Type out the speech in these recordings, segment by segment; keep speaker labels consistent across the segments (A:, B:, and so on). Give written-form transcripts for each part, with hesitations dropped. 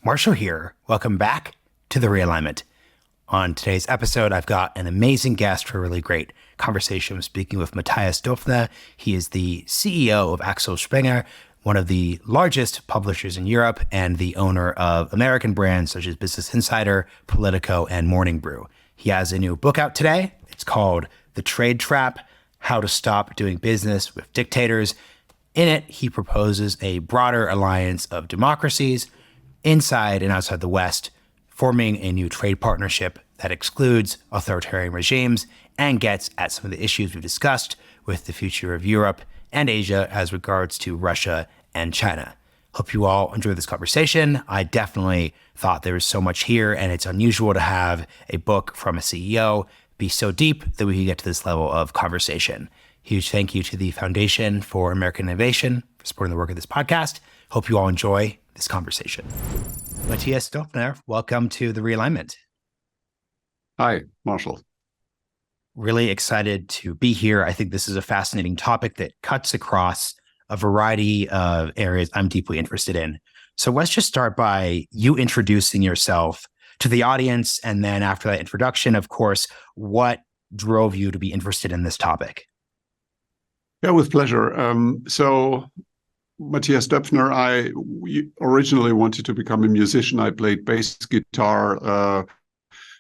A: Marshall here. Welcome back to the Realignment. On today's episode, I've got an amazing guest for a really great conversation. I'm speaking with Mathias Döpfner. He is the CEO of Axel Springer, one of the largest publishers in Europe and the owner of American brands such as Business Insider, Politico, and Morning Brew. He has a new book out today. It's called The Trade Trap: How to Stop Doing Business with Dictators. In it, he proposes a broader alliance of democracies inside and outside the West, forming a new trade partnership that excludes authoritarian regimes and gets at some of the issues we've discussed with the future of Europe and Asia as regards to Russia and China. Hope you all enjoy this conversation. I definitely thought there was so much here, and it's unusual to have a book from a CEO be so deep that we can get to this level of conversation. Huge thank you to the Foundation for American Innovation for supporting the work of this podcast. Hope you all enjoy this conversation. Mathias Döpfner, welcome to the Realignment.
B: Hi, Marshall.
A: Really excited to be here. I think this is a fascinating topic that cuts across a variety of areas I'm deeply interested in. So let's just start by you introducing yourself to the audience. And then after that introduction, of course, what drove you to be interested in this topic?
B: Yeah, with pleasure. Mathias Döpfner, I originally wanted to become a musician. I played bass guitar,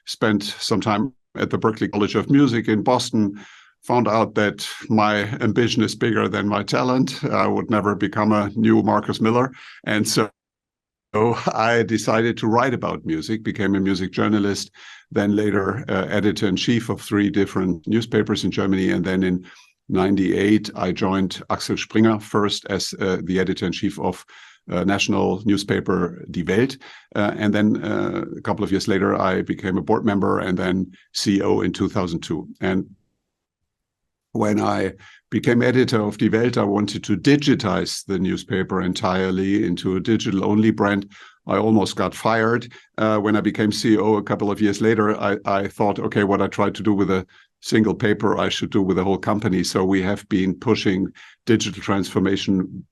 B: spent some time at the Berklee College of Music in Boston, found out that my ambition is bigger than my talent. I would never become a new Marcus Miller. And so I decided to write about music, became a music journalist, then later editor-in-chief of 3 different newspapers in Germany. And then in 1998, I joined Axel Springer first as the editor-in-chief of national newspaper Die Welt. And then a couple of years later, I became a board member and then CEO in 2002. And when I became editor of Die Welt, I wanted to digitize the newspaper entirely into a digital-only brand. I almost got fired. When I became CEO a couple of years later, I thought, okay, what I tried to do with a single paper, I should do with the whole company. So we have been pushing digital transformation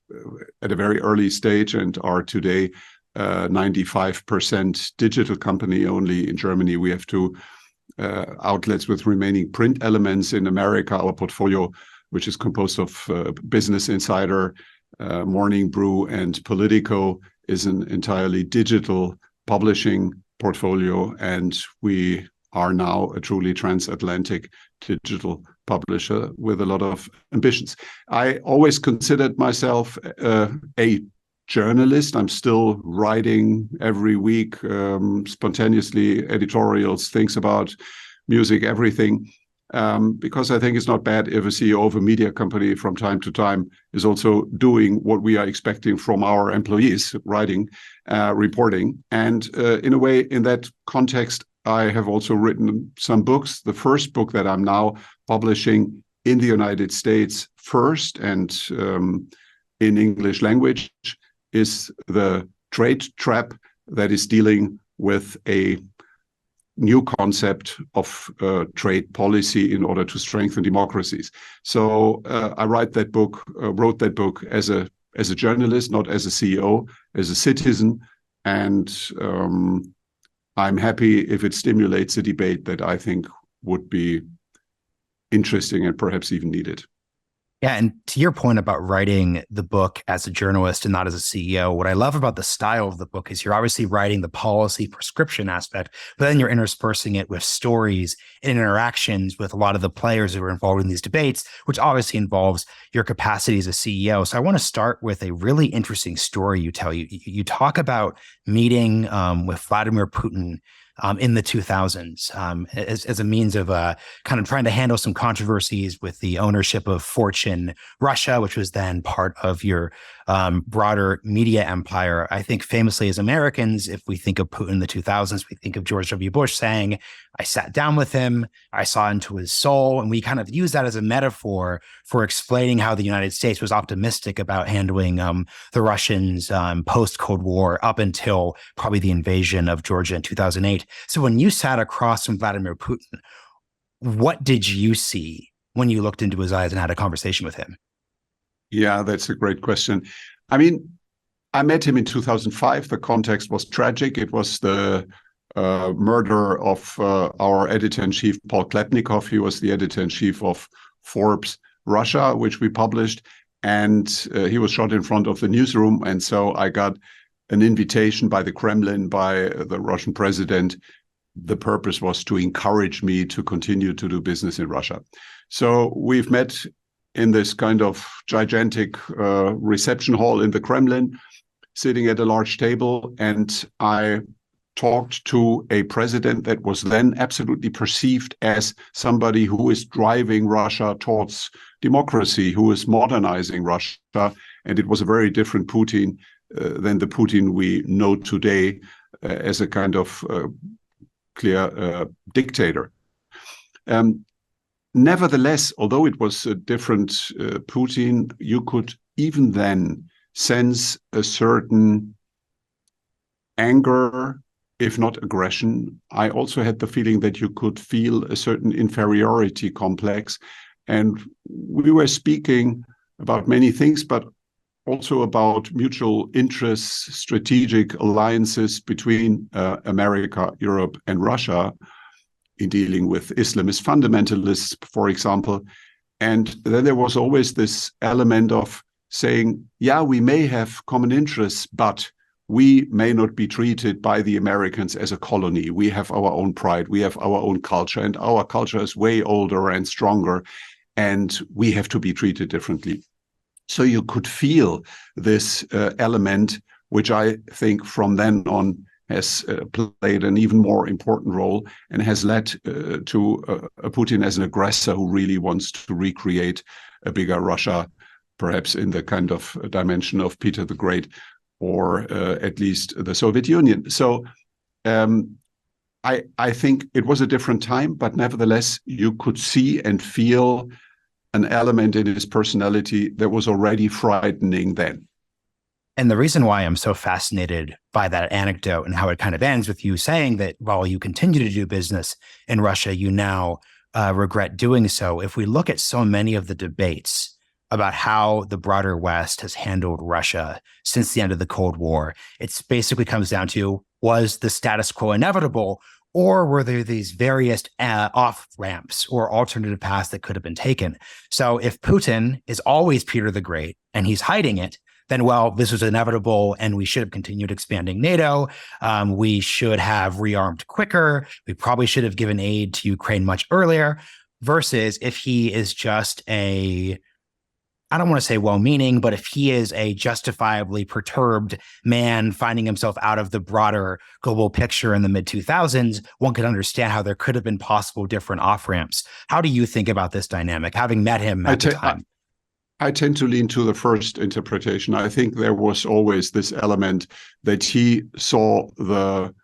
B: at a very early stage and are today 95% digital company only in Germany. We have 2 outlets with remaining print elements in America. Our portfolio, which is composed of Business Insider, Morning Brew, and Politico, is an entirely digital publishing portfolio, and we are now a truly transatlantic digital publisher with a lot of ambitions. I always considered myself a journalist. I'm still writing every week, spontaneously, editorials, things about music, everything, because I think it's not bad if a CEO of a media company from time to time is also doing what we are expecting from our employees, writing, reporting. And in a way, in that context, I have also written some books. The first book that I'm now publishing in the United States first and in English language is The Trade Trap, that is dealing with a new concept of trade policy in order to strengthen democracies. So I wrote that book as a journalist, not as a CEO, as a citizen, and I'm happy if it stimulates a debate that I think would be interesting and perhaps even needed.
A: Yeah, and to your point about writing the book as a journalist and not as a CEO, what I love about the style of the book is you're obviously writing the policy prescription aspect, but then you're interspersing it with stories and interactions with a lot of the players who are involved in these debates, which obviously involves your capacity as a CEO. So I want to start with a really interesting story you tell. You talk about meeting with Vladimir Putin in the 2000s as a means of kind of trying to handle some controversies with the ownership of Fortune Russia, which was then part of your broader media empire. I think famously as Americans, if we think of Putin in the 2000s, we think of George W. Bush saying, I sat down with him, I saw into his soul, and we kind of use that as a metaphor for explaining how the United States was optimistic about handling the Russians post-Cold War up until probably the invasion of Georgia in 2008. So when you sat across from Vladimir Putin, what did you see when you looked into his eyes and had a conversation with him?
B: Yeah, that's a great question. I mean, I met him in 2005. The context was tragic. It was the murder of our editor-in-chief, Paul Klepnikov. He was the editor-in-chief of Forbes Russia, which we published. And he was shot in front of the newsroom. And so I got an invitation by the Kremlin, by the Russian president. The purpose was to encourage me to continue to do business in Russia. So we've met in this kind of gigantic reception hall in the Kremlin, sitting at a large table, and I talked to a president that was then absolutely perceived as somebody who is driving Russia towards democracy, who is modernizing Russia. And it was a very different Putin than the Putin we know today as a kind of clear dictator. Nevertheless, although it was a different Putin, you could even then sense a certain anger, if not aggression. I also had the feeling that you could feel a certain inferiority complex. And we were speaking about many things, but also about mutual interests, strategic alliances between America, Europe, and Russia in dealing with Islamist fundamentalists, for example. And then there was always this element of saying, yeah, we may have common interests, but we may not be treated by the Americans as a colony. We have our own pride, we have our own culture, and our culture is way older and stronger, and we have to be treated differently. So you could feel this element, which I think from then on has played an even more important role and has led to a Putin as an aggressor who really wants to recreate a bigger Russia, perhaps in the kind of dimension of Peter the Great, or at least the Soviet Union. So I think it was a different time, but nevertheless, you could see and feel an element in his personality that was already frightening then.
A: And the reason why I'm so fascinated by that anecdote and how it kind of ends with you saying that while you continue to do business in Russia, you now regret doing so. If we look at so many of the debates about how the broader West has handled Russia since the end of the Cold War, it basically comes down to, was the status quo inevitable, or were there these various off-ramps or alternative paths that could have been taken? So if Putin is always Peter the Great and he's hiding it, then, well, this was inevitable and we should have continued expanding NATO. We should have rearmed quicker. We probably should have given aid to Ukraine much earlier, versus if he is just I don't want to say well-meaning, but if he is a justifiably perturbed man finding himself out of the broader global picture in the mid-2000s, one could understand how there could have been possible different off-ramps. How do you think about this dynamic, having met him at the time?
B: I tend to lean to the first interpretation. I think there was always this element that he saw the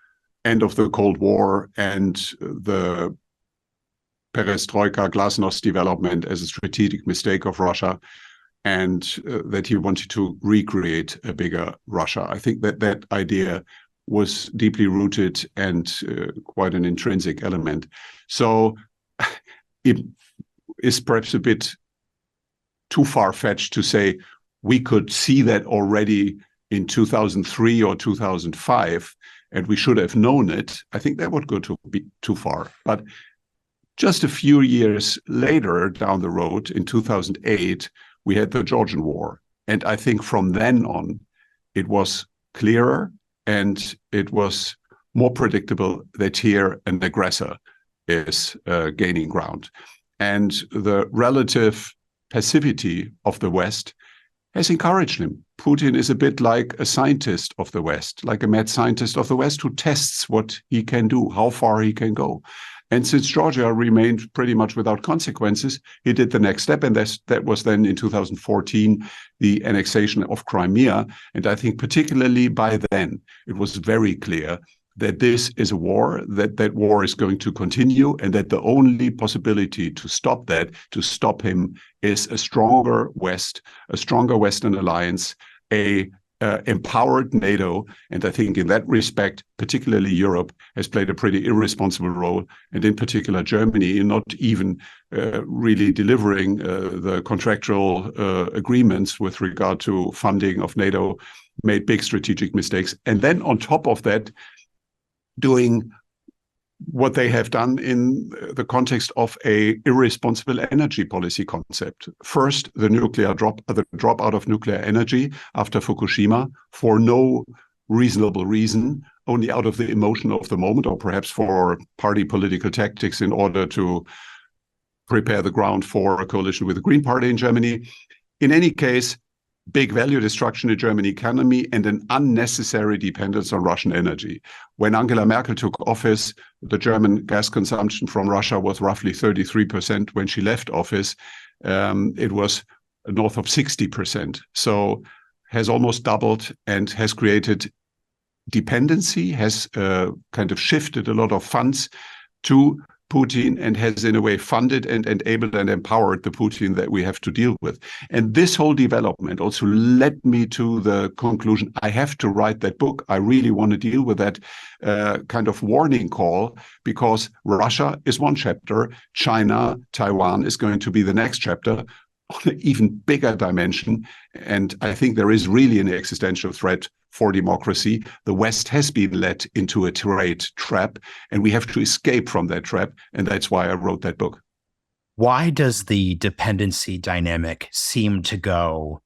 B: end of the Cold War and the perestroika, glasnost development as a strategic mistake of Russia, and that he wanted to recreate a bigger Russia. I think that idea was deeply rooted and quite an intrinsic element. So it is perhaps a bit too far-fetched to say we could see that already in 2003 or 2005, and we should have known it. I think that would go too far. But just a few years later down the road, in 2008, we had the Georgian War. And I think from then on, it was clearer and it was more predictable that here an aggressor is gaining ground. And the relative passivity of the West has encouraged him. Putin is a bit like a scientist of the West, like a mad scientist of the West who tests what he can do, how far he can go. And since Georgia remained pretty much without consequences, he did the next step. And that was then in 2014, the annexation of Crimea. And I think particularly by then, it was very clear that this is a war, that war is going to continue, and that the only possibility to stop that, to stop him, is a stronger West, a stronger Western alliance, a empowered NATO. And I think in that respect, particularly Europe has played a pretty irresponsible role, and in particular Germany, in not even really delivering the contractual agreements with regard to funding of NATO made big strategic mistakes. And then on top of that, doing what they have done in the context of a irresponsible energy policy concept. First, the drop out of nuclear energy after Fukushima for no reasonable reason, only out of the emotion of the moment, or perhaps for party political tactics in order to prepare the ground for a coalition with the Green Party in Germany. In any case, big value destruction in German economy and an unnecessary dependence on Russian energy. When Angela Merkel took office, the German gas consumption from Russia was roughly 33%. When she left office, it was north of 60%. So has almost doubled and has created dependency, has kind of shifted a lot of funds to Putin and has in a way funded and enabled and empowered the Putin that we have to deal with. And this whole development also led me to the conclusion, I have to write that book. I really want to deal with that kind of warning call, because Russia is one chapter, China, Taiwan is going to be the next chapter on an even bigger dimension. And I think there is really an existential threat for democracy. The West has been led into a trade trap, and we have to escape from that trap. And that's why I wrote that book.
A: Why does the dependency dynamic seem to go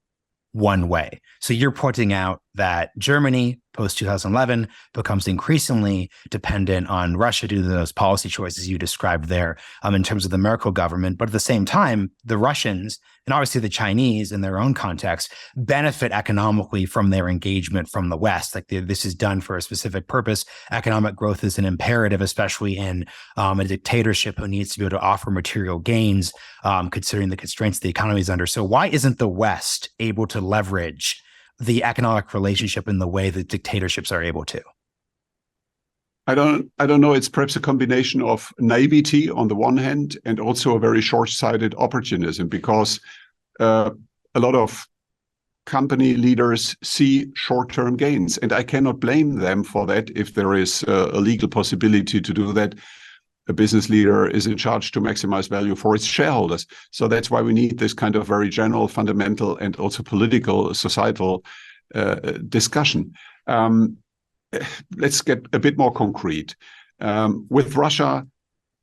A: one way? So you're pointing out that Germany, post-2011, becomes increasingly dependent on Russia due to those policy choices you described there in terms of the Merkel government. But at the same time, the Russians, and obviously the Chinese in their own context, benefit economically from their engagement from the West. Like this is done for a specific purpose. Economic growth is an imperative, especially in a dictatorship who needs to be able to offer material gains, considering the constraints the economy is under. So why isn't the West able to leverage the economic relationship in the way that dictatorships are able to?
B: I don't know. It's perhaps a combination of naivety on the one hand and also a very short-sighted opportunism, because a lot of company leaders see short-term gains, and I cannot blame them for that. If there is a legal possibility to do that, a business leader is in charge to maximize value for its shareholders. So that's why we need this kind of very general, fundamental, and also political, societal discussion. Let's get a bit more concrete. With Russia,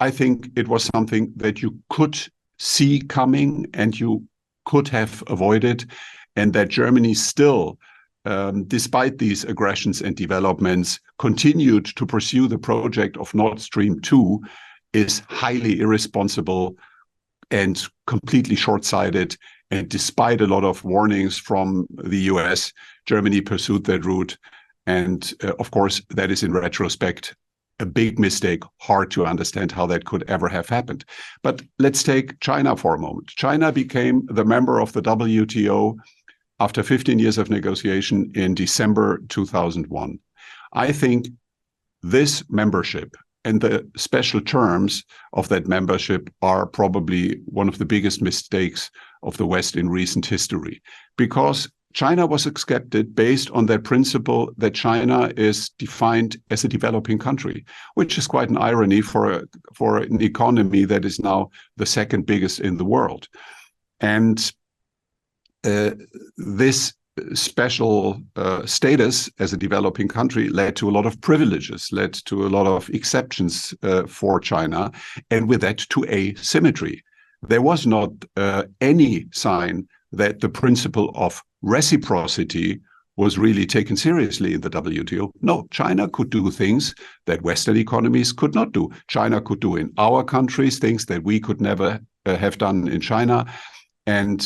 B: I think it was something that you could see coming and you could have avoided, and that Germany still, despite these aggressions and developments, continued to pursue the project of Nord Stream 2 is highly irresponsible and completely short-sighted. And despite a lot of warnings from the US, Germany pursued that route. And of course, that is in retrospect a big mistake, hard to understand how that could ever have happened. But let's take China for a moment. China became the member of the WTO after 15 years of negotiation in December 2001. I think this membership and the special terms of that membership are probably one of the biggest mistakes of the West in recent history, because China was accepted based on that principle that China is defined as a developing country, which is quite an irony for an economy that is now the second biggest in the world. And this special status as a developing country led to a lot of privileges, led to a lot of exceptions for China, and with that to asymmetry. There was not any sign that the principle of reciprocity was really taken seriously in the WTO. No, China could do things that Western economies could not do. China could do in our countries things that we could never have done in China. And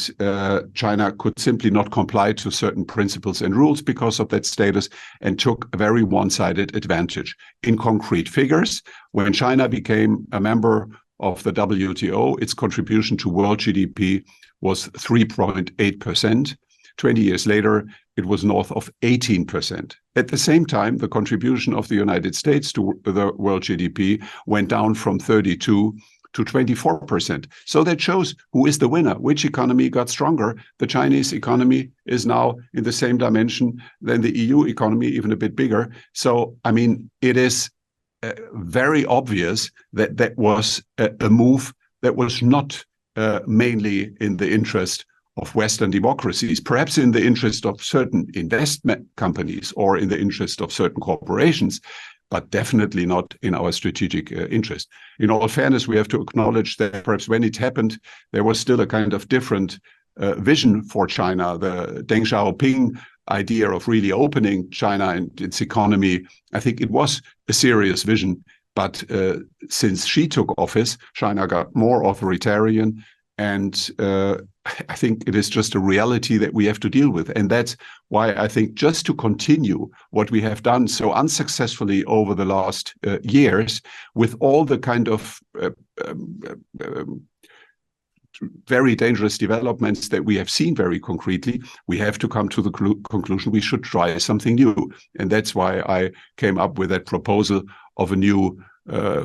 B: China could simply not comply to certain principles and rules because of that status, and took a very one-sided advantage. In concrete figures, when China became a member of the WTO, its contribution to world GDP was 3.8%. 20 years later, it was north of 18%. At the same time, the contribution of the United States to the world GDP went down from 32 to 24%. So that shows who is the winner, which economy got stronger. The Chinese economy is now in the same dimension than the EU economy, even a bit bigger. So, I mean, it is very obvious that that was a move that was not mainly in the interest of Western democracies, perhaps in the interest of certain investment companies or in the interest of certain corporations, but definitely not in our strategic interest. In all fairness, we have to acknowledge that perhaps when it happened, there was still a kind of different vision for China. The Deng Xiaoping idea of really opening China and its economy, I think it was a serious vision. But since she took office, China got more authoritarian. And I think it is just a reality that we have to deal with. And that's why I think just to continue what we have done so unsuccessfully over the last years, with all the kind of very dangerous developments that we have seen very concretely, we have to come to the conclusion we should try something new. And that's why I came up with that proposal of a new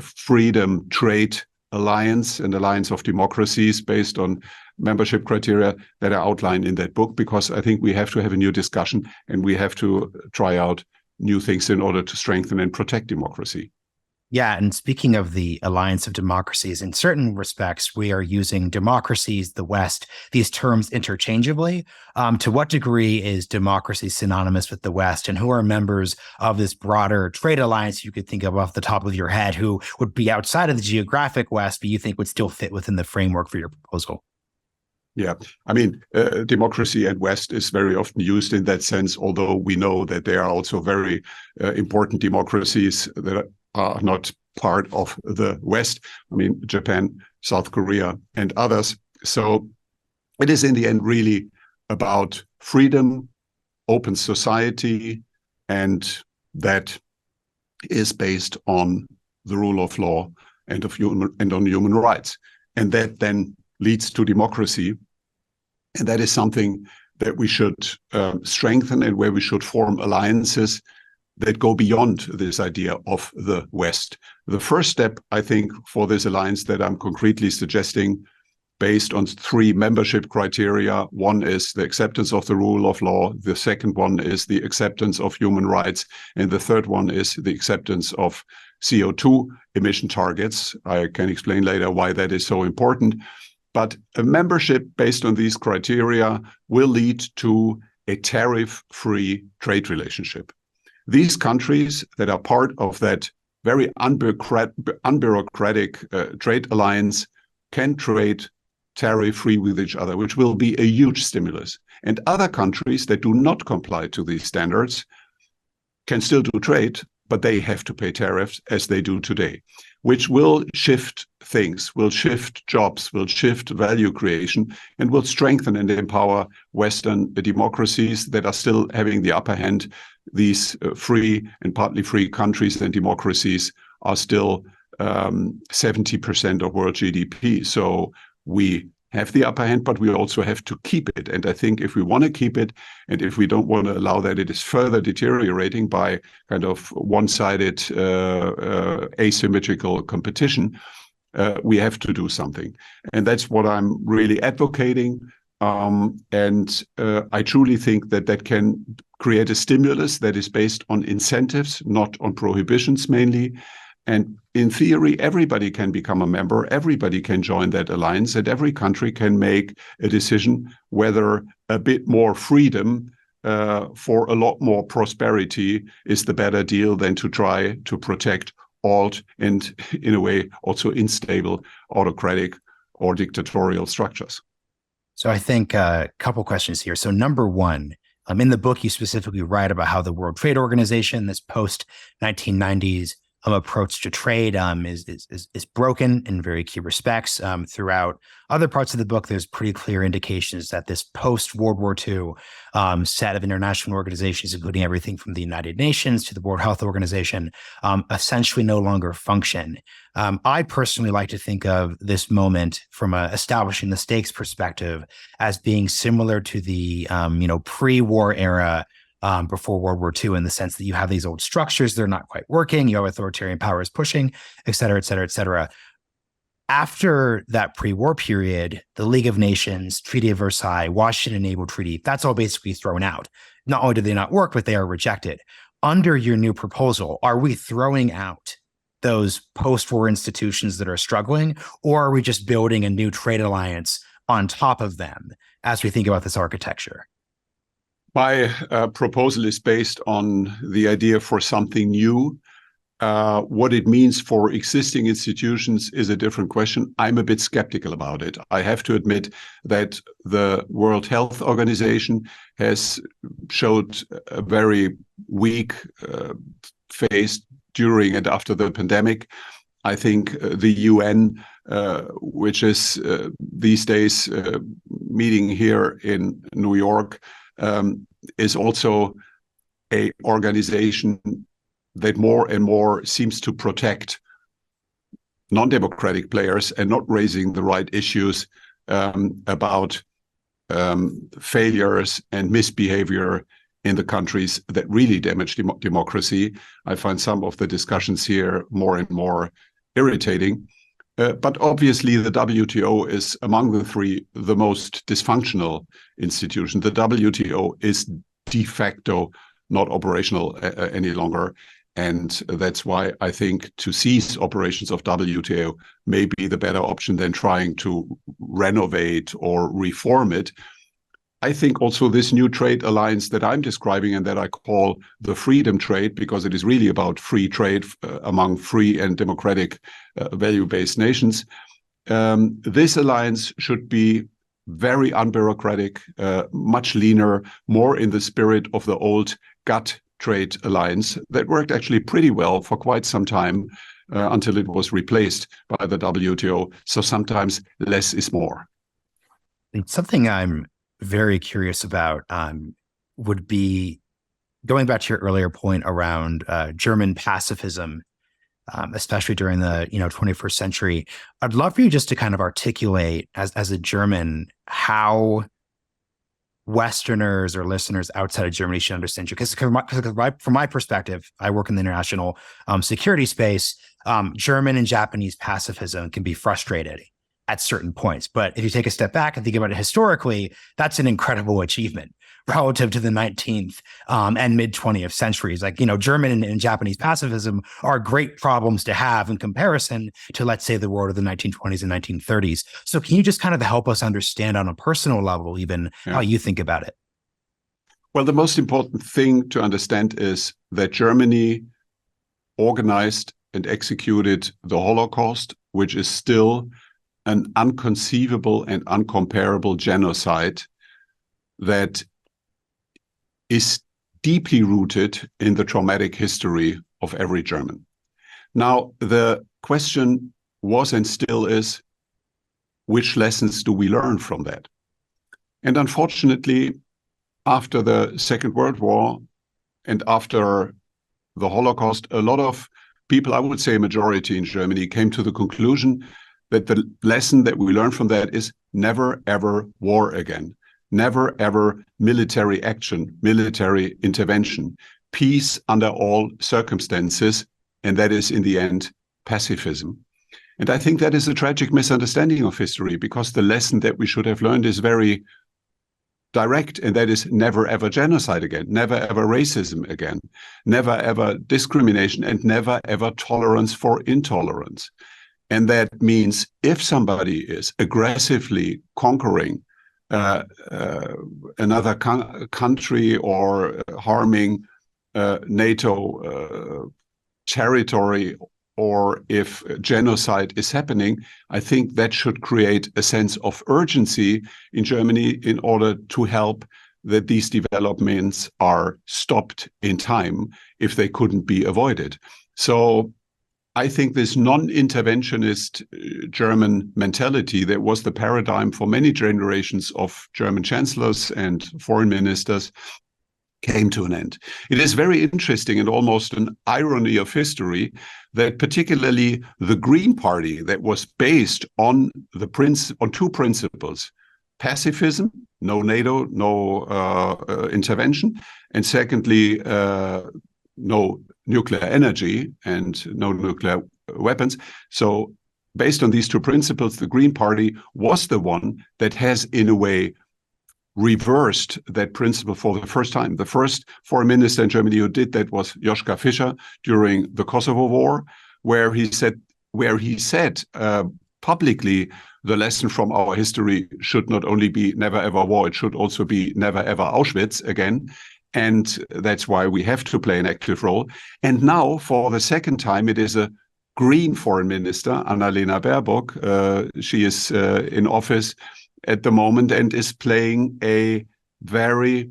B: freedom trade alliance, an alliance of democracies based on membership criteria that are outlined in that book, because I think we have to have a new discussion and we have to try out new things in order to strengthen and protect democracy.
A: Yeah, and speaking of the alliance of democracies, in certain respects, we are using democracies, the West, these terms interchangeably. To what degree is democracy synonymous with the West, and who are members of this broader trade alliance you could think of off the top of your head who would be outside of the geographic West, but you think would still fit within the framework for your proposal?
B: Yeah, I mean, democracy and West is very often used in that sense, although we know that there are also very important democracies that are not part of the West. I mean, Japan, South Korea, and others. So it is in the end really about freedom, open society, and that is based on the rule of law and on human rights. And that then leads to democracy. And that is something that we should strengthen and where we should form alliances that go beyond this idea of the West. The first step, I think, for this alliance that I'm concretely suggesting, based on 3 membership criteria. One is the acceptance of the rule of law. The second one is the acceptance of human rights. And the third one is the acceptance of CO2 emission targets. I can explain later why that is so important. But a membership based on these criteria will lead to a tariff-free trade relationship. These countries that are part of that very unbureaucratic trade alliance can trade tariff-free with each other, which will be a huge stimulus. And other countries that do not comply to these standards can still do trade, but they have to pay tariffs as they do today, which will shift things, will shift jobs, will shift value creation, and will strengthen and empower Western democracies that are still having the upper hand. These free and partly free countries and democracies are still 70% of world GDP. So we have the upper hand, but we also have to keep it. And I think if we want to keep it, and if we don't want to allow that it is further deteriorating by kind of one-sided asymmetrical competition, we have to do something. And that's what I'm really advocating. And I truly think that that can create a stimulus that is based on incentives, not on prohibitions mainly. And in theory, everybody can become a member, everybody can join that alliance, and every country can make a decision whether a bit more freedom for a lot more prosperity is the better deal than to try to protect alt and, in a way, also unstable autocratic or dictatorial structures.
A: So I think a couple questions here. So number one, in the book, you specifically write about how the World Trade Organization, this post-1990s approach to trade is broken in very key respects. Throughout other parts of the book, there's pretty clear indications that this post-World War II set of international organizations, including everything from the United Nations to the World Health Organization, essentially no longer function. I personally like to think of this moment from establishing the stakes perspective as being similar to the pre-war era before World War II, in the sense that you have these old structures, they're not quite working, you have authoritarian powers pushing, et cetera, et cetera, et cetera. After that pre-war period, the League of Nations, Treaty of Versailles, Washington Naval Treaty, that's all basically thrown out. Not only do they not work, but they are rejected. Under your new proposal, are we throwing out those post-war institutions that are struggling, or are we just building a new trade alliance on top of them? as we think about this architecture?
B: My proposal is based on the idea for something new. What it means for existing institutions is a different question. I'm a bit skeptical about it. I have to admit that the World Health Organization has showed a very weak face during and after the pandemic. I think the UN, which is these days meeting here in New York, is also an organization that more and more seems to protect non-democratic players and not raising the right issues about failures and misbehavior in the countries that really damage democracy. I find some of the discussions here more and more irritating. But obviously, the WTO is among the three the most dysfunctional institution. The WTO is de facto not operational any longer. And that's why I think to cease operations of WTO may be the better option than trying to renovate or reform it. I think also this new trade alliance that I'm describing and that I call the freedom trade, because it is really about free trade among free and democratic value-based nations. This alliance should be very unbureaucratic, much leaner, more in the spirit of the old GATT trade alliance that worked actually pretty well for quite some time until it was replaced by the WTO. So sometimes less is more.
A: And something I'm very curious about would be going back to your earlier point around German pacifism, especially during the 21st century. I'd love for you just to kind of articulate as a German how Westerners or listeners outside of Germany should understand you. Because from my perspective, I work in the international security space. German and Japanese pacifism can be frustrated at certain points. But if you take a step back and think about it historically, that's an incredible achievement relative to the 19th and mid 20th centuries. Like, German and Japanese pacifism are great problems to have in comparison to, let's say, the world of the 1920s and 1930s. So can you just kind of help us understand on a personal level, even how you think about it?
B: Well, the most important thing to understand is that Germany organized and executed the Holocaust, which is still an unconceivable and uncomparable genocide that is deeply rooted in the traumatic history of every German. Now, the question was and still is, which lessons do we learn from that? And unfortunately, after the Second World War and after the Holocaust, a lot of people, I would say a majority in Germany, came to the conclusion that the lesson that we learn from that is never, ever war again. Never, ever military action, military intervention, peace under all circumstances. And that is, in the end, pacifism. And I think that is a tragic misunderstanding of history, because the lesson that we should have learned is very direct, and that is never, ever genocide again, never, ever racism again, never, ever discrimination, and never, ever tolerance for intolerance. And that means if somebody is aggressively conquering another country or harming NATO territory, or if genocide is happening, I think that should create a sense of urgency in Germany in order to help that these developments are stopped in time if they couldn't be avoided. So I think this non-interventionist German mentality that was the paradigm for many generations of German chancellors and foreign ministers came to an end. It is very interesting and almost an irony of history that particularly the Green Party, that was based on two principles: pacifism, no NATO, no intervention, and secondly, no nuclear energy and no nuclear weapons. So based on these two principles, the Green Party was the one that has, in a way, reversed that principle for the first time. The first foreign minister in Germany who did that was Joschka Fischer during the Kosovo War, where he said publicly, the lesson from our history should not only be never ever war, it should also be never ever Auschwitz again. And that's why we have to play an active role. And now, for the second time, it is a Green foreign minister, Annalena Baerbock. She is in office at the moment and is playing a very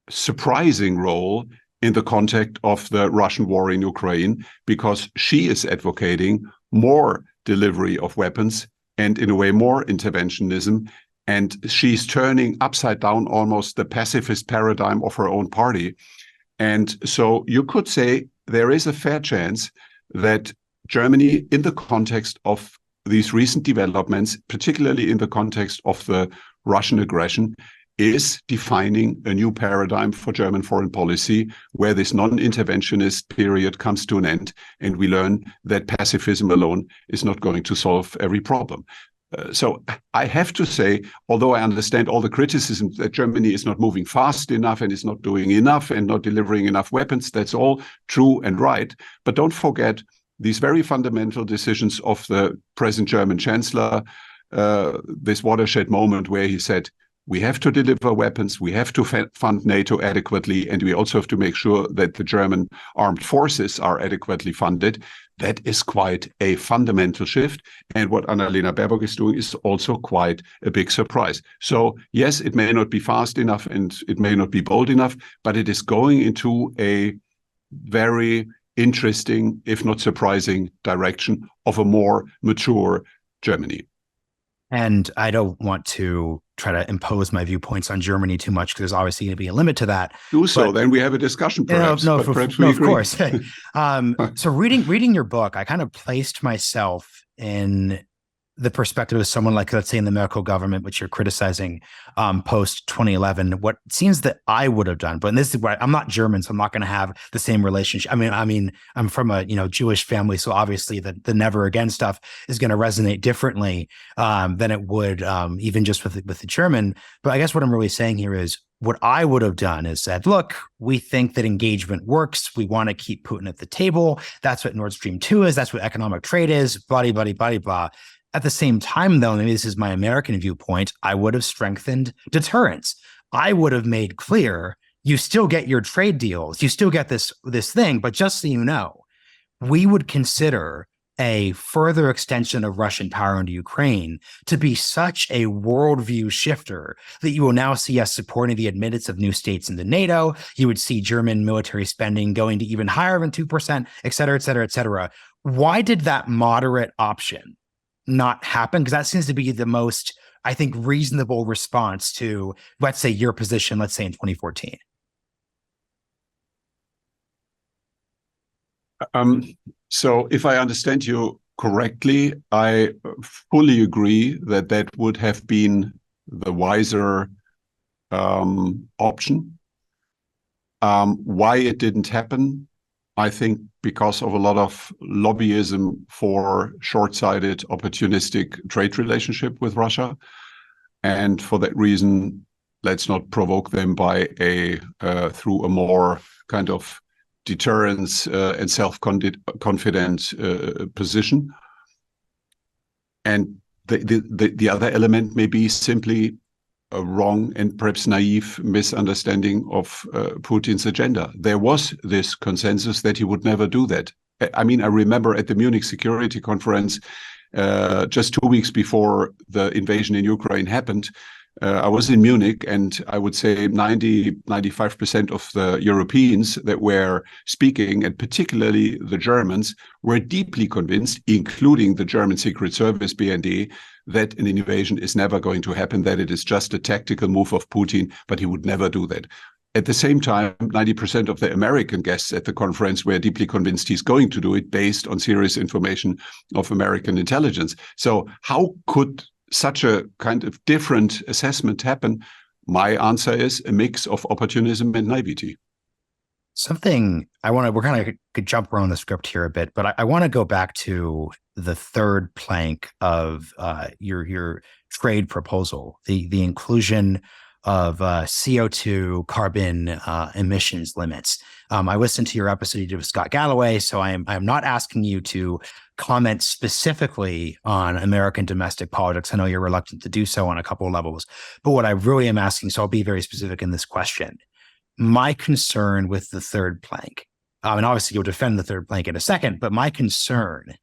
B: surprising role in the context of the Russian war in Ukraine, because she is advocating more delivery of weapons and, in a way, more interventionism. And she's turning upside down almost the pacifist paradigm of her own party. And so you could say there is a fair chance that Germany, in the context of these recent developments, particularly in the context of the Russian aggression, is defining a new paradigm for German foreign policy, where this non-interventionist period comes to an end, and we learn that pacifism alone is not going to solve every problem. So I have to say, although I understand all the criticism that Germany is not moving fast enough and is not doing enough and not delivering enough weapons, that's all true and right. But don't forget these very fundamental decisions of the present German chancellor, this watershed moment where he said, we have to deliver weapons, we have to fund NATO adequately, and we also have to make sure that the German armed forces are adequately funded. That is quite a fundamental shift. And what Annalena Baerbock is doing is also quite a big surprise. So yes, it may not be fast enough and it may not be bold enough, but it is going into a very interesting, if not surprising, direction of a more mature Germany.
A: And I don't want to try to impose my viewpoints on Germany too much, because there's obviously going to be a limit to that.
B: Do so, then we have a discussion, perhaps.
A: Of course. So reading your book, I kind of placed myself in the perspective of someone like, let's say, in the Merkel government, which you're criticizing, post 2011, what it seems that I would have done. But this is where I'm not German, so I'm not going to have the same relationship. I mean, I'm from a Jewish family, so obviously the never again stuff is going to resonate differently than it would even just with the German. But I guess what I'm really saying here is, what I would have done is said, look, we think that engagement works. We want to keep Putin at the table. That's what Nord Stream 2 is. That's what economic trade is. Blah, blah, blah, blah. At the same time, though, maybe this is my American viewpoint, I would have strengthened deterrence. I would have made clear, you still get your trade deals, you still get this thing, but just so you know, we would consider a further extension of Russian power into Ukraine to be such a worldview shifter that you will now see us supporting the admittance of new states into NATO. You would see German military spending going to even higher than 2%, et cetera, et cetera, et cetera. Why did that moderate option not happen? Because that seems to be the most, I think, reasonable response to, let's say, your position, let's say in 2014.
B: So if I understand you correctly, I fully agree that that would have been the wiser option. Why it didn't happen? I think because of a lot of lobbyism for short-sighted, opportunistic trade relationship with Russia. And for that reason, let's not provoke them by through a more kind of deterrence and self-confident position. And the other element may be simply a wrong and perhaps naive misunderstanding of Putin's agenda. There was this consensus that he would never do that. I mean, I remember at the Munich Security Conference, just 2 weeks before the invasion in Ukraine happened, I was in Munich, and I would say 95% of the Europeans that were speaking, and particularly the Germans, were deeply convinced, including the German Secret Service, BND, that an invasion is never going to happen, that it is just a tactical move of Putin, but he would never do that. At the same time, 90% of the American guests at the conference were deeply convinced he's going to do it based on serious information of American intelligence. So how could such a kind of different assessment happen? My answer is a mix of opportunism and naivety.
A: Something we're kind of could jump around the script here a bit, but I want to go back to the third plank of your trade proposal, the inclusion of CO2 carbon emissions limits. I listened to your episode you did with Scott Galloway, so I am not asking you to comment specifically on American domestic politics. I know you're reluctant to do so on a couple of levels, but what I really am asking, so I'll be very specific in this question. My concern with the third plank, and obviously you'll defend the third plank in a second, but my concern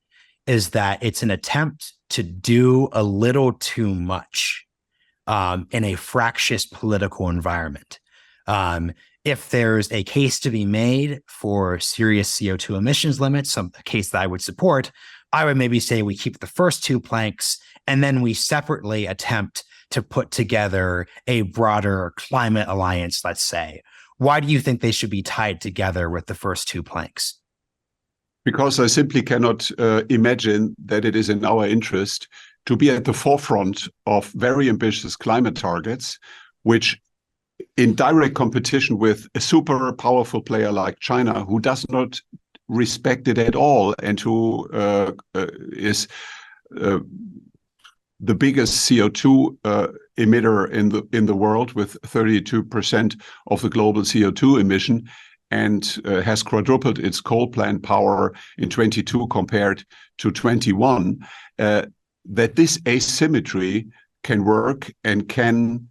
A: is that it's an attempt to do a little too much in a fractious political environment. If there's a case to be made for serious CO2 emissions limits, a case that I would support, I would maybe say we keep the first two planks and then we separately attempt to put together a broader climate alliance, let's say. Why do you think they should be tied together with the first two planks?
B: Because I simply cannot imagine that it is in our interest to be at the forefront of very ambitious climate targets, which in direct competition with a super powerful player like China, who does not respect it at all and who is the biggest CO2 emitter in the world with 32% of the global CO2 emission, and has quadrupled its coal plant power in 22 compared to 21, that this asymmetry can work and can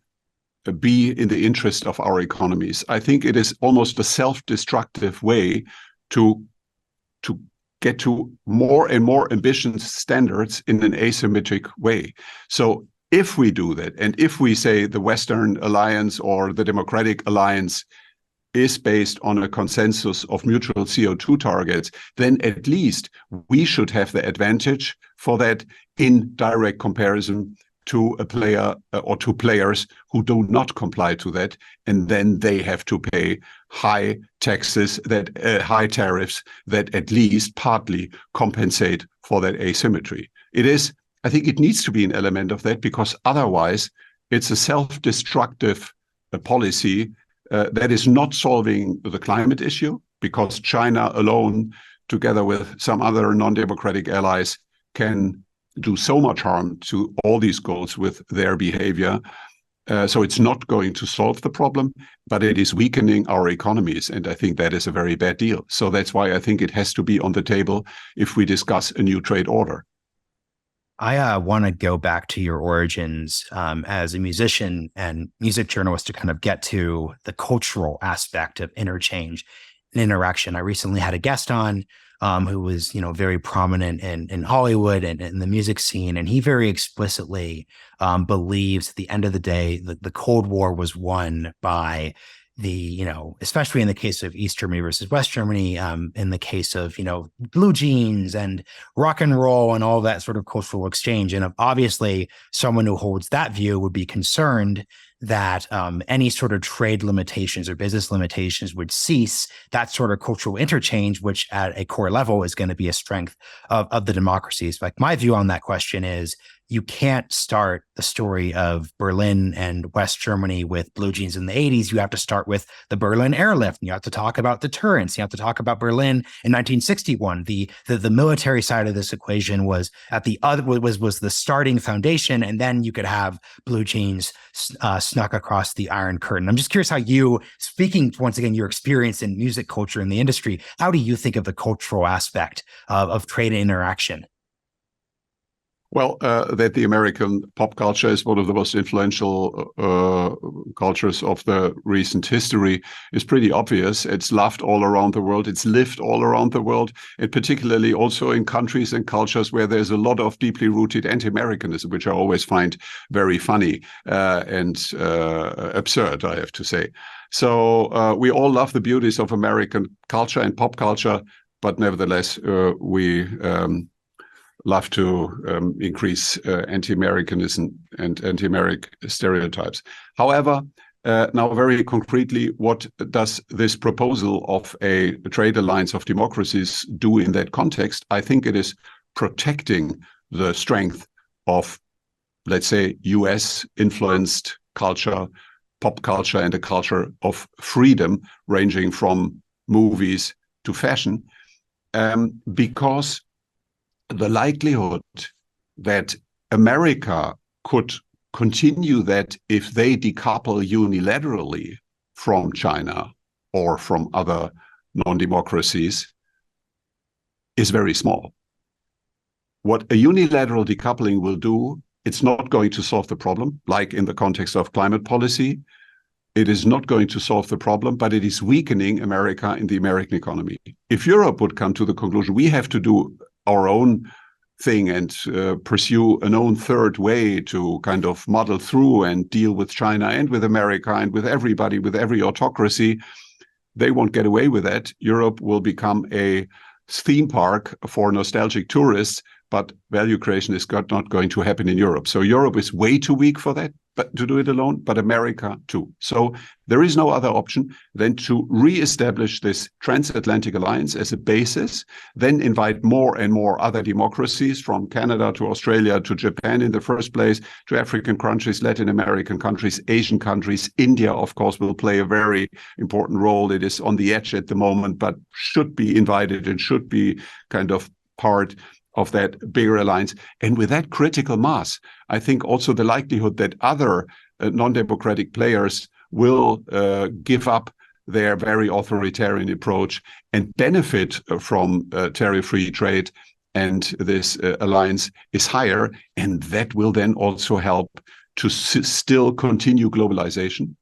B: be in the interest of our economies. I think it is almost a self-destructive way to get to more and more ambitious standards in an asymmetric way. So if we do that, and if we say the Western Alliance or the Democratic Alliance is based on a consensus of mutual CO2 targets, then at least we should have the advantage for that in direct comparison to a player or to players who do not comply to that, and then they have to pay high taxes, high tariffs that at least partly compensate for that asymmetry. I think it needs to be an element of that, because otherwise it's a self-destructive policy that is not solving the climate issue, because China alone, together with some other non-democratic allies, can do so much harm to all these goals with their behavior. So it's not going to solve the problem, but it is weakening our economies. And I think that is a very bad deal. So that's why I think it has to be on the table if we discuss a new trade order.
A: I want to go back to your origins as a musician and music journalist to kind of get to the cultural aspect of interchange and interaction. I recently had a guest on who was, very prominent in Hollywood and in the music scene, and he very explicitly believes at the end of the day that the Cold War was won by the, especially in the case of East Germany versus West Germany, in the case of, blue jeans and rock and roll and all that sort of cultural exchange. And obviously someone who holds that view would be concerned that any sort of trade limitations or business limitations would cease that sort of cultural interchange, which at a core level is going to be a strength of the democracies. Like, my view on that question is, you can't start the story of Berlin and West Germany with blue jeans in the 80s. You have to start with the Berlin airlift. And you have to talk about deterrence. You have to talk about Berlin in 1961. The military side of this equation was at the other was the starting foundation, and then you could have blue jeans snuck across the Iron Curtain. I'm just curious how you, speaking once again your experience in music culture in the industry, how do you think of the cultural aspect of trade and interaction?
B: Well, that the American pop culture is one of the most influential cultures of the recent history is pretty obvious. It's loved all around the world. It's lived all around the world, and particularly also in countries and cultures where there's a lot of deeply rooted anti-Americanism, which I always find very funny and absurd, I have to say. So we all love the beauties of American culture and pop culture, but nevertheless, we love to increase anti-Americanism and anti-American stereotypes. However, now very concretely, what does this proposal of a trade alliance of democracies do in that context? I think it is protecting the strength of, let's say, US-influenced culture, pop culture, and a culture of freedom ranging from movies to fashion, because the likelihood that America could continue that if they decouple unilaterally from China or from other non-democracies is very small. What a unilateral decoupling will do, it's not going to solve the problem, like in the context of climate policy. It is not going to solve the problem, but it is weakening America and the American economy. If Europe would come to the conclusion we have to do our own thing and pursue an own third way to kind of muddle through and deal with China and with America and with everybody, with every autocracy, they won't get away with that. Europe will become a theme park for nostalgic tourists, but value creation is not going to happen in Europe. So Europe is way too weak for that, but to do it alone, but America too. So there is no other option than to reestablish this transatlantic alliance as a basis, then invite more and more other democracies from Canada to Australia to Japan in the first place, to African countries, Latin American countries, Asian countries. India, of course, will play a very important role. It is on the edge at the moment, but should be invited and should be kind of part of that bigger alliance. And with that critical mass, I think also the likelihood that other non-democratic players will give up their very authoritarian approach and benefit from tariff-free trade and this alliance is higher. And that will then also help to still continue globalization.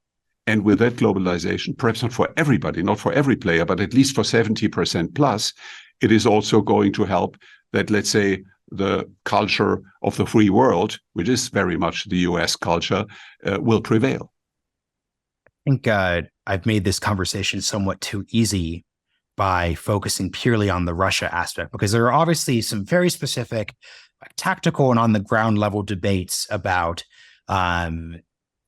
B: And with that globalization, perhaps not for everybody, not for every player, but at least for 70% plus, it is also going to help that, let's say, the culture of the free world, which is very much the US culture, will prevail.
A: I think I've made this conversation somewhat too easy by focusing purely on the Russia aspect, because there are obviously some very specific, tactical and on the ground level debates about the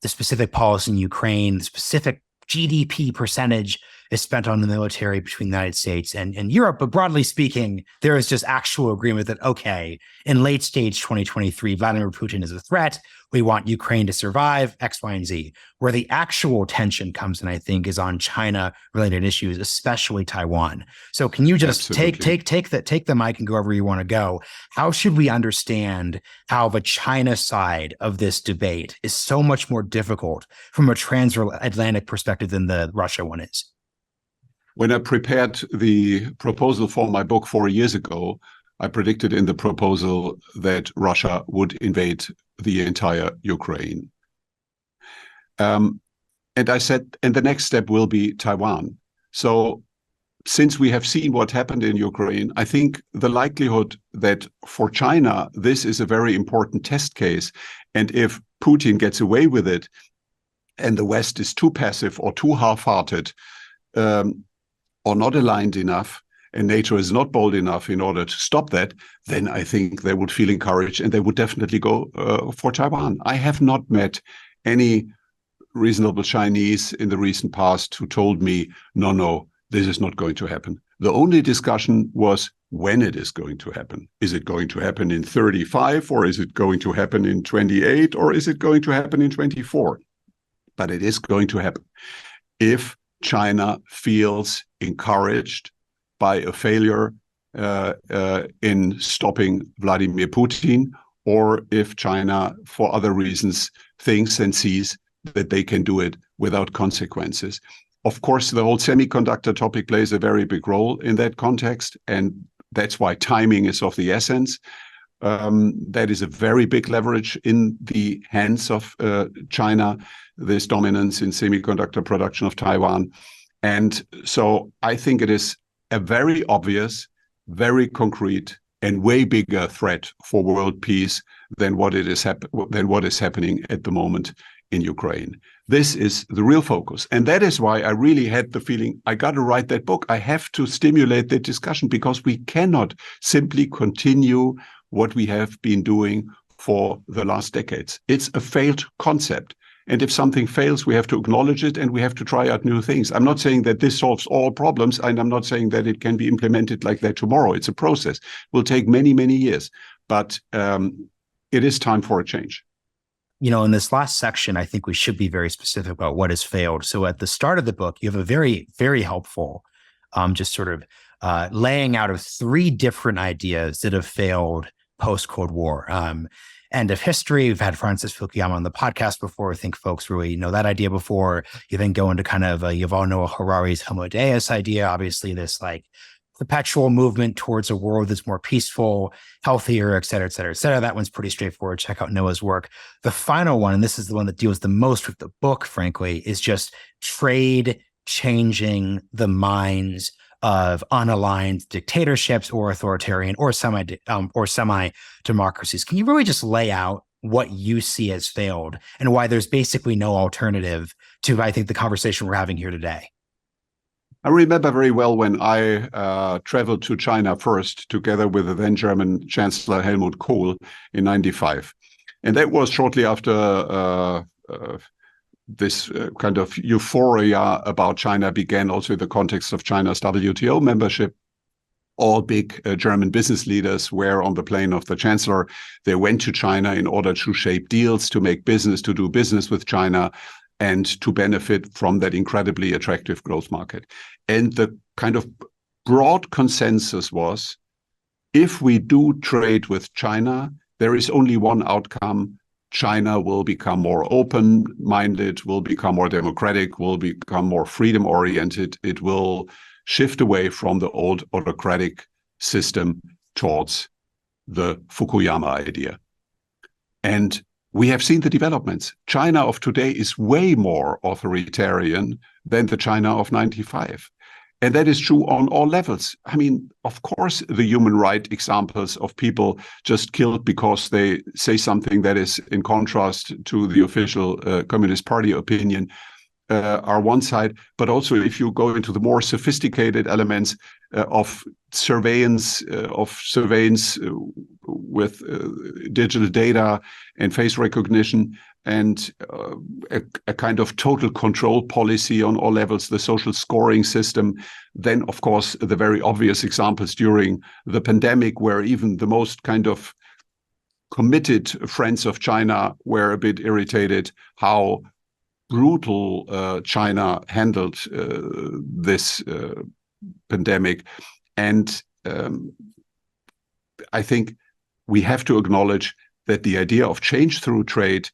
A: specific policy in Ukraine, the specific GDP percentage is spent on the military between the United States and Europe. But broadly speaking, there is just actual agreement that, okay, in late stage 2023, Vladimir Putin is a threat. We want Ukraine to survive, X, Y, and Z. Where the actual tension comes in, I think, is on China-related issues, especially Taiwan. So can you just take the mic and go wherever you want to go? How should we understand how the China side of this debate is so much more difficult from a transatlantic perspective than the Russia one is?
B: When I prepared the proposal for my book 4 years ago, I predicted in the proposal that Russia would invade the entire Ukraine. And I said, and the next step will be Taiwan. So since we have seen what happened in Ukraine, I think the likelihood that for China, this is a very important test case. And if Putin gets away with it and the West is too passive or too half-hearted, or not aligned enough, and NATO is not bold enough in order to stop that, then I think they would feel encouraged and they would definitely go for Taiwan. I have not met any reasonable Chinese in the recent past who told me, no, this is not going to happen. The only discussion was when it is going to happen. Is it going to happen in 35, or is it going to happen in 28, or is it going to happen in 24? But it is going to happen. If China feels encouraged by a failure in stopping Vladimir Putin, or if China, for other reasons, thinks and sees that they can do it without consequences. Of course, the whole semiconductor topic plays a very big role in that context, and that's why timing is of the essence. That is a very big leverage in the hands of China, this dominance in semiconductor production of Taiwan. And so I think it is a very obvious, very concrete, and way bigger threat for world peace than what is happening at the moment in Ukraine. This is the real focus. And that is why I really had the feeling I got to write that book. I have to stimulate the discussion, because we cannot simply continue what we have been doing for the last decades. It's a failed concept. And if something fails, we have to acknowledge it and we have to try out new things. I'm not saying that this solves all problems, and I'm not saying that it can be implemented like that tomorrow. It's a process. It will take many, many years. But it is time for a change.
A: In this last section, I think we should be very specific about what has failed. So at the start of the book, you have a very, very helpful just sort of laying out of 3 different ideas that have failed post-Cold War. end of history. We've had Francis Fukuyama on the podcast before. I think folks really know that idea before. You then go into kind of Yuval Noah Harari's Homo Deus idea, obviously this like perpetual movement towards a world that's more peaceful, healthier, et cetera, et cetera, et cetera. That one's pretty straightforward. Check out Noah's work. The final one, and this is the one that deals the most with the book, frankly, is just trade changing the minds of unaligned dictatorships or authoritarian or semi democracies. Can you really just lay out what you see as failed and why there's basically no alternative to, I think, the conversation we're having here today?
B: I remember very well when I traveled to China first, together with the then German Chancellor Helmut Kohl in '95. And that was shortly after this kind of euphoria about China began, also in the context of China's WTO membership. All big German business leaders were on the plane of the Chancellor. They went to China in order to shape deals, to make business, to do business with China, and to benefit from that incredibly attractive growth market. And the kind of broad consensus was, if we do trade with China, there is only one outcome. China will become more open-minded, will become more democratic, will become more freedom-oriented. It will shift away from the old autocratic system towards the Fukuyama idea. And we have seen the developments. China of today is way more authoritarian than the China of '95. And that is true on all levels. I mean, of course, the human rights examples of people just killed because they say something that is in contrast to the official Communist Party opinion are one side. But also, if you go into the more sophisticated elements of surveillance with digital data and face recognition, and a kind of total control policy on all levels, the social scoring system, then, of course, the very obvious examples during the pandemic, where even the most kind of committed friends of China were a bit irritated how brutal China handled this pandemic. And I think we have to acknowledge that the idea of change through trade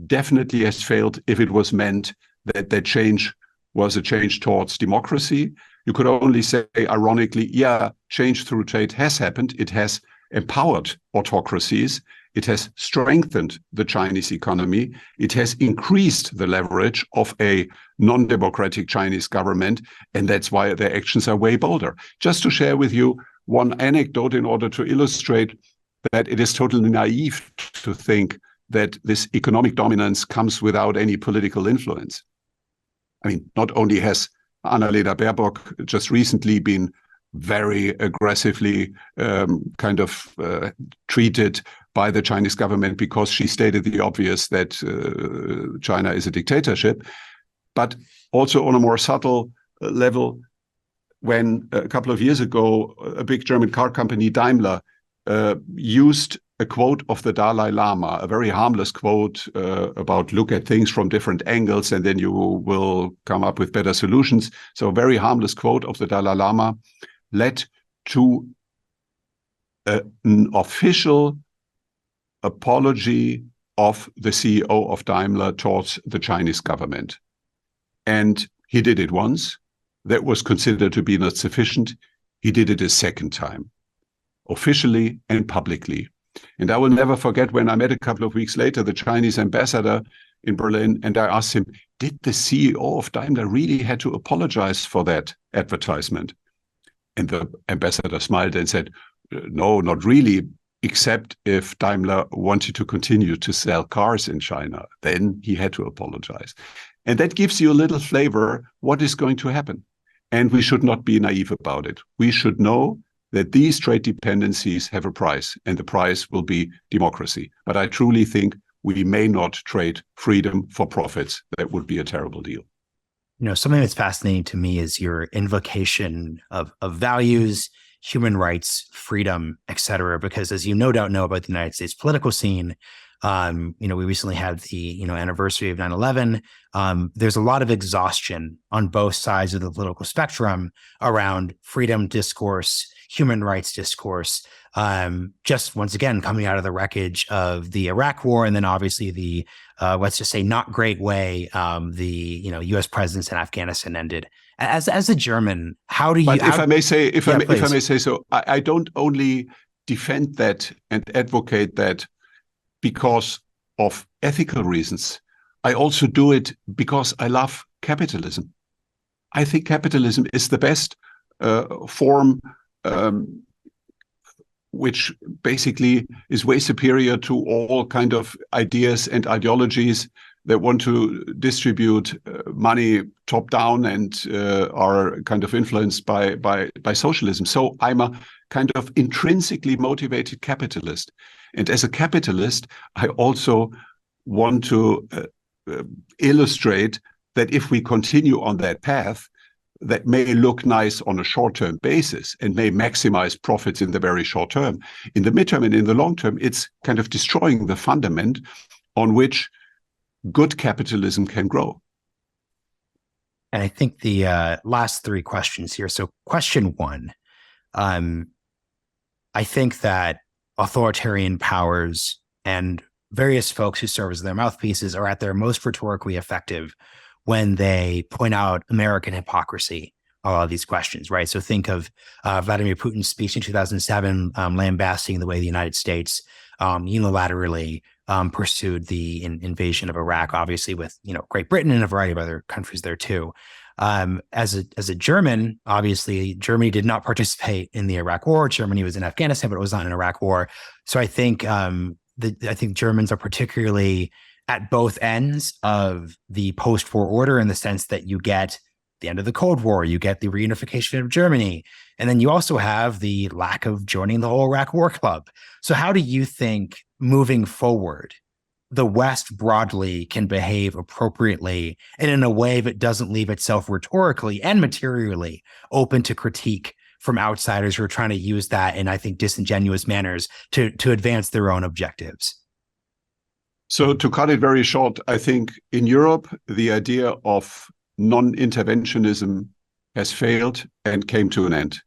B: definitely has failed if it was meant that that change was a change towards democracy. You could only say, ironically, yeah, change through trade has happened. It has empowered autocracies. It has strengthened the Chinese economy. It has increased the leverage of a non-democratic Chinese government, and that's why their actions are way bolder. Just to share with you one anecdote in order to illustrate that it is totally naive to think that this economic dominance comes without any political influence. I mean, not only has Annalena Baerbock just recently been very aggressively treated by the Chinese government because she stated the obvious that China is a dictatorship, but also on a more subtle level, when a couple of years ago, a big German car company, Daimler, used a quote of the Dalai Lama, a very harmless quote about look at things from different angles and then you will come up with better solutions. So a very harmless quote of the Dalai Lama led to an official apology of the CEO of Daimler towards the Chinese government. And he did it once. That was considered to be not sufficient. He did it a second time, officially and publicly. And I will never forget when I met a couple of weeks later the Chinese ambassador in Berlin, and I asked him, did the CEO of Daimler really had to apologize for that advertisement? And the ambassador smiled and said, no, not really, except if Daimler wanted to continue to sell cars in China. Then he had to apologize. And that gives you a little flavor what is going to happen. And we should not be naive about it. We should know that these trade dependencies have a price, and the price will be democracy. But I truly think we may not trade freedom for profits. That would be a terrible deal.
A: You know, something that's fascinating to me is your invocation of values, human rights, freedom, et cetera, because as you no doubt know about the United States political scene, We recently had the, anniversary of 9/11. There's a lot of exhaustion on both sides of the political spectrum around freedom discourse, human rights discourse, just once again, coming out of the wreckage of the Iraq war. And then obviously the, let's just say not great way, the, US presence in Afghanistan ended. As a German, how do you?
B: But if I may say, if I
A: please.
B: may say so, I don't only defend that and advocate that because of ethical reasons. I also do it because I love capitalism. I think capitalism is the best form, which basically is way superior to all kind of ideas and ideologies that want to distribute money top down and are kind of influenced by socialism. So I'm a kind of intrinsically motivated capitalist. And as a capitalist, I also want to illustrate that if we continue on that path, that may look nice on a short-term basis and may maximize profits in the very short term. In the midterm and in the long term, it's kind of destroying the fundament on which good capitalism can grow.
A: And I think the last three questions here. So question one, I think that authoritarian powers and various folks who serve as their mouthpieces are at their most rhetorically effective when they point out American hypocrisy on all of these questions, right? So think of Vladimir Putin's speech in 2007, lambasting the way the United States unilaterally pursued the invasion of Iraq, obviously with Great Britain and a variety of other countries there too. As a German, obviously Germany did not participate in the Iraq War. Germany was in Afghanistan, but it was not an Iraq War. So I think Germans are particularly at both ends of the post-war order in the sense that you get the end of the Cold War, you get the reunification of Germany, and then you also have the lack of joining the whole Iraq War Club. So how do you think moving forward, the West broadly can behave appropriately and in a way that doesn't leave itself rhetorically and materially open to critique from outsiders who are trying to use that in, I think, disingenuous manners to advance their own objectives?
B: So to cut it very short, I think in Europe, the idea of non-interventionism has failed and came to an end.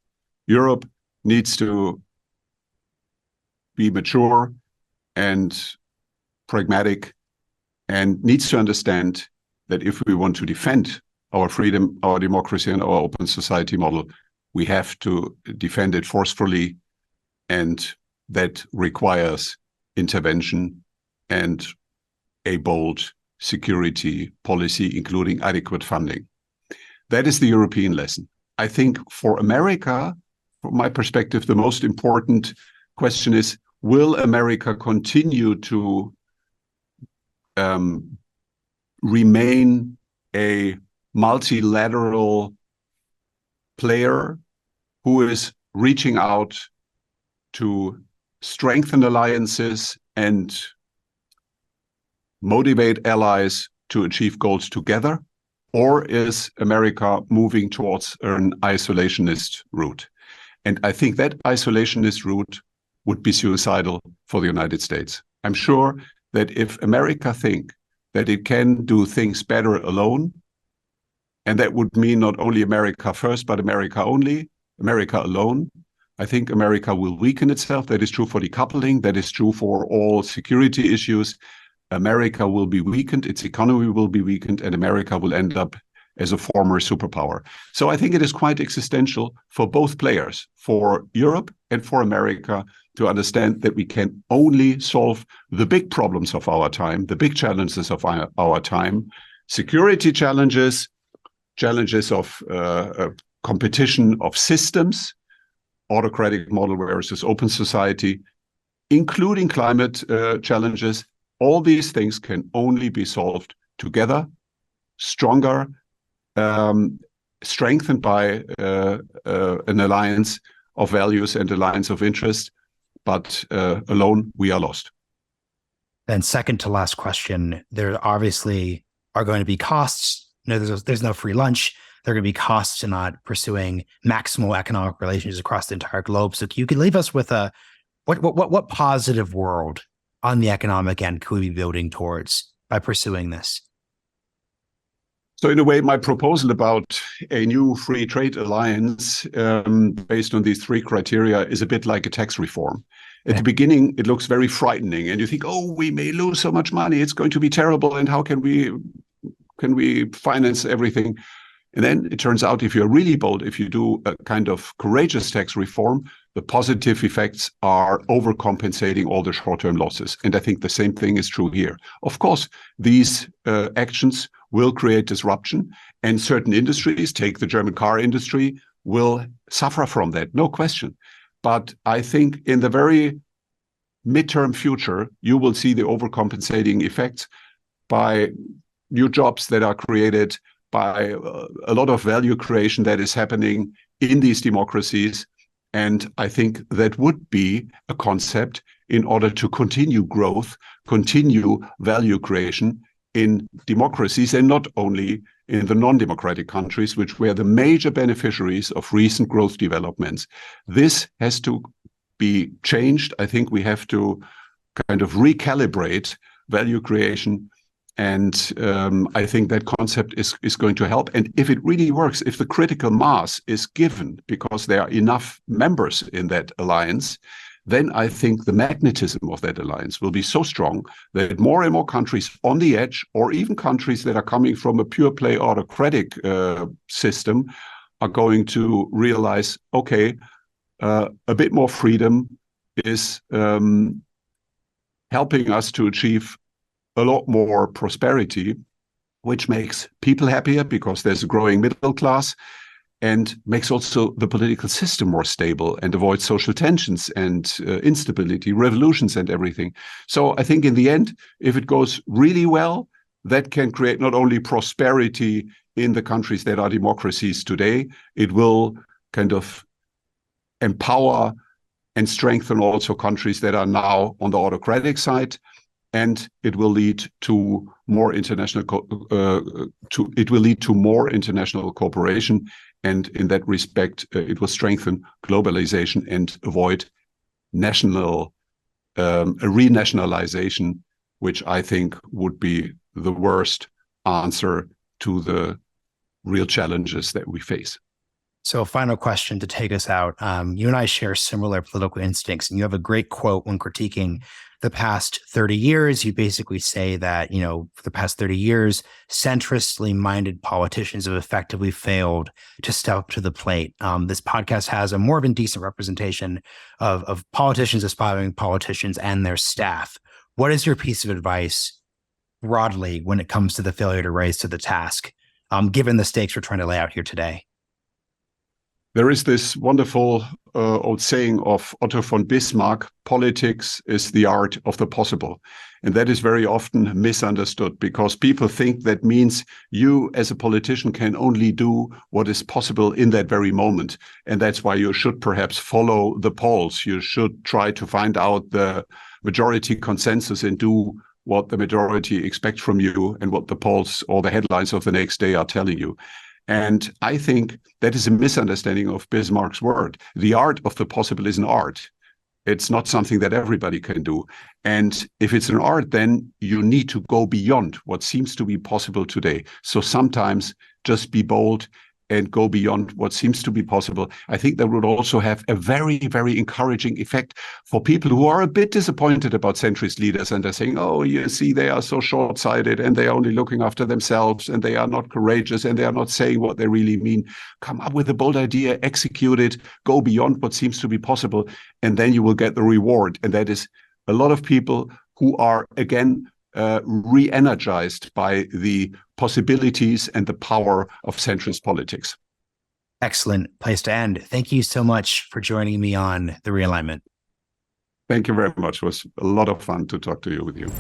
B: Europe needs to be mature and pragmatic and needs to understand that if we want to defend our freedom, our democracy, and our open society model, we have to defend it forcefully, and that requires intervention and a bold security policy, including adequate funding. That is the European lesson. I think for America, from my perspective, the most important question is, will America continue to remain a multilateral player who is reaching out to strengthen alliances and motivate allies to achieve goals together? Or is America moving towards an isolationist route? And I think that isolationist route would be suicidal for the United States. I'm sure that if America think that it can do things better alone, and that would mean not only America first, but America only, America alone, I think America will weaken itself. That is true for decoupling. That is true for all security issues. America will be weakened, its economy will be weakened, and America will end up as a former superpower. So I think it is quite existential for both players, for Europe and for America, to understand that we can only solve the big problems of our time, the big challenges of our time, security challenges, challenges of competition of systems, autocratic model versus open society, including climate challenges. All these things can only be solved together, stronger, strengthened by an alliance of values and alliance of interest. But alone, we are lost.
A: And second to last question, there obviously are going to be costs. No, there's no free lunch. There are going to be costs to not pursuing maximal economic relations across the entire globe. So you could leave us with what positive world on the economic end could we be building towards by pursuing this?
B: So in a way, my proposal about a new free trade alliance based on these three criteria is a bit like a tax reform. At the beginning, it looks very frightening, and you think, oh, we may lose so much money. It's going to be terrible. And how can we finance everything? And then it turns out, if you're really bold, if you do a kind of courageous tax reform, the positive effects are overcompensating all the short-term losses. And I think the same thing is true here. Of course, these actions will create disruption, and certain industries, take the German car industry, will suffer from that, no question. But I think in the very midterm future, you will see the overcompensating effects by new jobs that are created, by a lot of value creation that is happening in these democracies. And I think that would be a concept in order to continue growth, continue value creation in democracies, and not only in the non-democratic countries, which were the major beneficiaries of recent growth developments. This has to be changed. I think we have to kind of recalibrate value creation. And I think that concept is going to help. And if it really works, if the critical mass is given because there are enough members in that alliance, then I think the magnetism of that alliance will be so strong that more and more countries on the edge, or even countries that are coming from a pure play autocratic system, are going to realize, okay, a bit more freedom is helping us to achieve a lot more prosperity, which makes people happier because there's a growing middle class, and makes also the political system more stable and avoids social tensions and instability, revolutions and everything. So I think in the end, if it goes really well, that can create not only prosperity in the countries that are democracies today, it will kind of empower and strengthen also countries that are now on the autocratic side. And it will lead to more international cooperation, and in that respect, it will strengthen globalization and avoid renationalization, which I think would be the worst answer to the real challenges that we face.
A: So, final question to take us out. You and I share similar political instincts, and you have a great quote when critiquing the past 30 years. You basically say that, for the past 30 years, centristly minded politicians have effectively failed to step up to the plate. This podcast has a more than decent representation of politicians, aspiring politicians, and their staff. What is your piece of advice broadly when it comes to the failure to rise to the task, given the stakes we're trying to lay out here today?
B: There is this wonderful old saying of Otto von Bismarck: politics is the art of the possible. And that is very often misunderstood, because people think that means you as a politician can only do what is possible in that very moment. And that's why you should perhaps follow the polls. You should try to find out the majority consensus and do what the majority expects from you and what the polls or the headlines of the next day are telling you. And I think that is a misunderstanding of Bismarck's word. The art of the possible is an art. It's not something that everybody can do. And if it's an art, then you need to go beyond what seems to be possible today. So sometimes just be bold and go beyond what seems to be possible. I think that would also have a very, very encouraging effect for people who are a bit disappointed about centrist leaders, and they're saying, oh, you see, they are so short-sighted and they are only looking after themselves and they are not courageous and they are not saying what they really mean. Come up with a bold idea, execute it, go beyond what seems to be possible, and then you will get the reward. And that is a lot of people who are, again, re-energized by the possibilities and the power of centrist politics.
A: Excellent place to end. Thank you so much for joining me on The Realignment.
B: Thank you very much. It was a lot of fun to talk to you with you.